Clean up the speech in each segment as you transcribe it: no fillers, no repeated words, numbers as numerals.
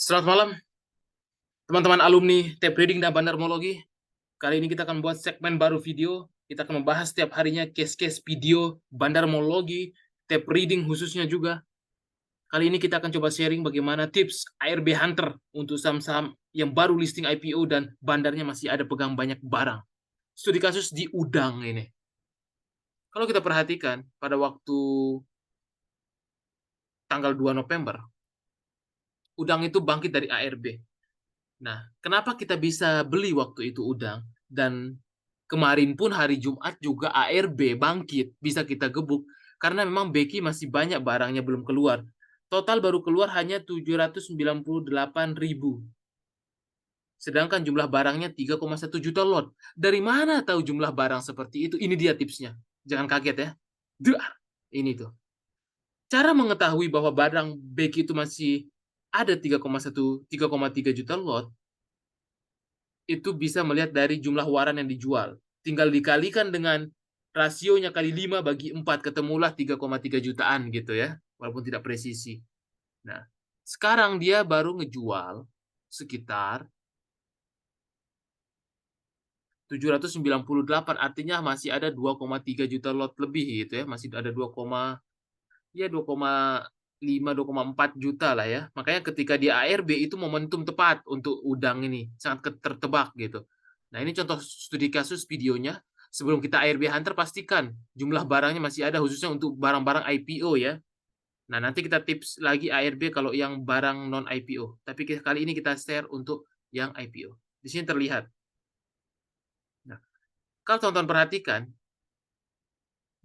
Selamat malam, teman-teman alumni tape reading dan bandarmologi. Kali ini kita akan buat segmen baru video. Kita akan membahas setiap harinya case-case video bandarmologi, tape reading khususnya juga. Kali ini kita akan coba sharing bagaimana tips ARB Hunter untuk saham-saham yang baru listing IPO dan bandarnya masih ada pegang banyak barang. Studi kasus di Udang ini. Kalau kita perhatikan, pada waktu tanggal 2 November, Udang itu bangkit dari ARB. Nah, kenapa kita bisa beli waktu itu Udang? Dan kemarin pun hari Jumat juga ARB bangkit, bisa kita gebuk. Karena memang Becky masih banyak barangnya belum keluar. Total baru keluar hanya 798.000. Sedangkan jumlah barangnya 3,1 juta lot. Dari mana tahu jumlah barang seperti itu? Ini dia tipsnya. Jangan kaget ya. Duh, ini tuh. Cara mengetahui bahwa barang Becky itu masih ada 3,3 juta lot, itu bisa melihat dari jumlah waran yang dijual. Tinggal dikalikan dengan rasionya kali 5 bagi 4, ketemulah 3,3 jutaan gitu ya, walaupun tidak presisi. Nah, sekarang dia baru ngejual sekitar 798, artinya masih ada 2,3 juta lot lebih gitu ya, masih ada 2,4 juta lah ya. Makanya ketika di ARB itu momentum tepat untuk Udang ini, sangat tertebak gitu. Nah, ini contoh studi kasus videonya. Sebelum kita ARB Hunter, pastikan jumlah barangnya masih ada, khususnya untuk barang-barang IPO ya. Nah, nanti kita tips lagi ARB kalau yang barang non-IPO. Tapi kali ini kita share untuk yang IPO. Di sini terlihat. Nah, kalau teman-teman perhatikan,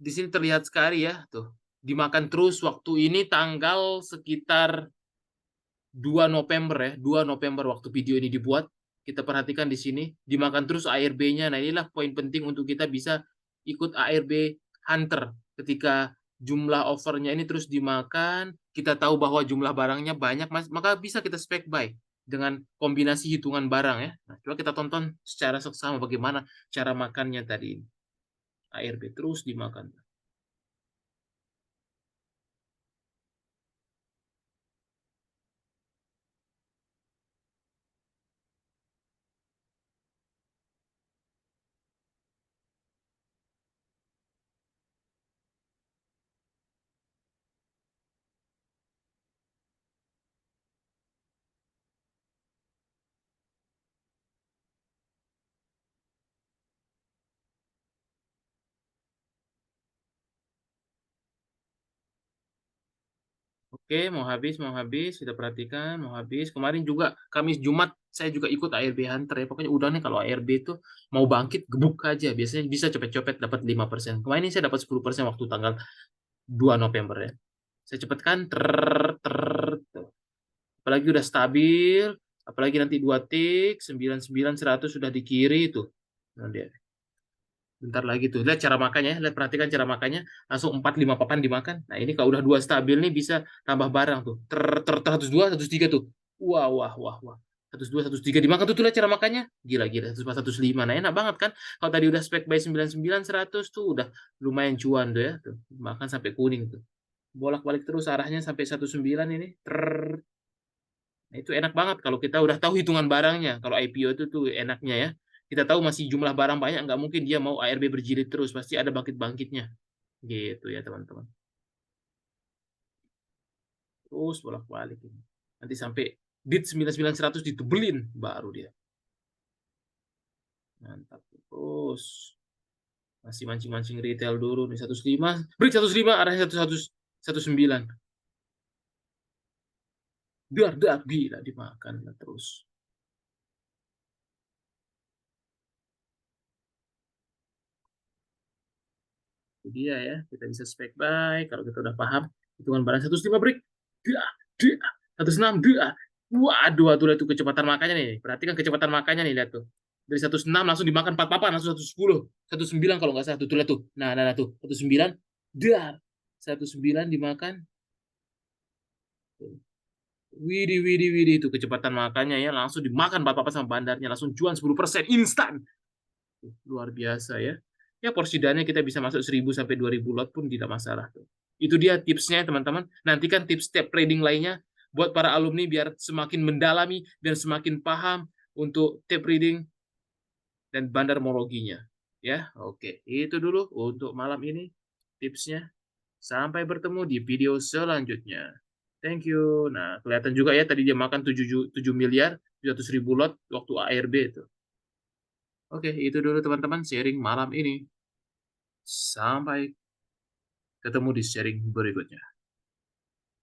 di sini terlihat sekali ya, tuh. Dimakan terus waktu ini tanggal sekitar 2 November ya, 2 November waktu video ini dibuat. Kita perhatikan di sini, dimakan terus ARB-nya. Nah, inilah poin penting untuk kita bisa ikut ARB Hunter. Ketika jumlah offernya ini terus dimakan, kita tahu bahwa jumlah barangnya banyak, maka bisa kita spec buy dengan kombinasi hitungan barang ya. Nah, coba kita tonton secara seksama bagaimana cara makannya tadi. ARB terus dimakan. Oke, mau habis, mau habis. Kita perhatikan, mau habis. Kemarin juga, Kamis Jumat, saya juga ikut ARB Hunter ya. Pokoknya udah nih kalau ARB itu mau bangkit, gebuk aja. Biasanya bisa cepet-cepet dapat 5%. Kemarin ini saya dapat 10% waktu tanggal 2 November ya. Saya cepetkan, tuh. Apalagi udah stabil, apalagi nanti 2 tik, 99, 100 sudah di kiri itu. Nah, dia. Bentar lagi tuh. Lihat cara makannya, lihat perhatikan cara makannya. Langsung 4 5 papan dimakan. Nah, ini kalau udah dua stabil nih bisa tambah barang tuh. 102, 103 tuh. Wah, wah, wah, wah. 102, 103 dimakan tuh, lihat cara makannya. Gila, gila. 104, 105. Nah, enak banget kan? Kalau tadi udah spek by 99, 100 tuh udah lumayan cuan tuh ya. Tuh, makan sampai kuning tuh. Bolak-balik terus arahnya sampai 19 ini. Nah, itu enak banget kalau kita udah tahu hitungan barangnya. Kalau IPO itu tuh enaknya ya. Kita tahu masih jumlah barang banyak, nggak mungkin dia mau ARB berjilid terus. Pasti ada bangkit-bangkitnya. Gitu ya teman-teman. Terus bolak-balik ini. Nanti sampai bid 99 100 ditebelin baru dia. Mantap. Terus masih mancing-mancing retail dulu nih 105. Break 105 arahnya 119. Dar dar gila dimakan terus. Itu dia ya, kita bisa spek buy kalau kita udah paham hitungan barang 105 break. Dia, dia, 106 dia. Waduh, waduh, lihat tuh kecepatan makannya nih. Perhatikan kecepatan makannya nih, lihat tuh. Dari 106 langsung dimakan 4 papan, langsung 110. 109 kalau nggak salah tuh, lihat tuh. Nah, tuh. 19, dar. 19 dimakan. Widih, widih, widih. Itu kecepatan makannya ya. Langsung dimakan 4 papan sama bandarnya. Langsung jual 10% instan. Luar biasa ya. Ya porsi dana kita bisa masuk 1000 sampai 2000 lot pun tidak masalah tuh. Itu dia tipsnya teman-teman. Nantikan tips step trading lainnya buat para alumni biar semakin mendalami dan semakin paham untuk tape reading dan bandarmologinya. Ya, oke. Itu dulu untuk malam ini tipsnya. Sampai bertemu di video selanjutnya. Thank you. Nah, kelihatan juga ya tadi dia makan 7 miliar 700.000 lot waktu ARB itu. Oke, itu dulu teman-teman sharing malam ini. Sampai ketemu di sharing berikutnya.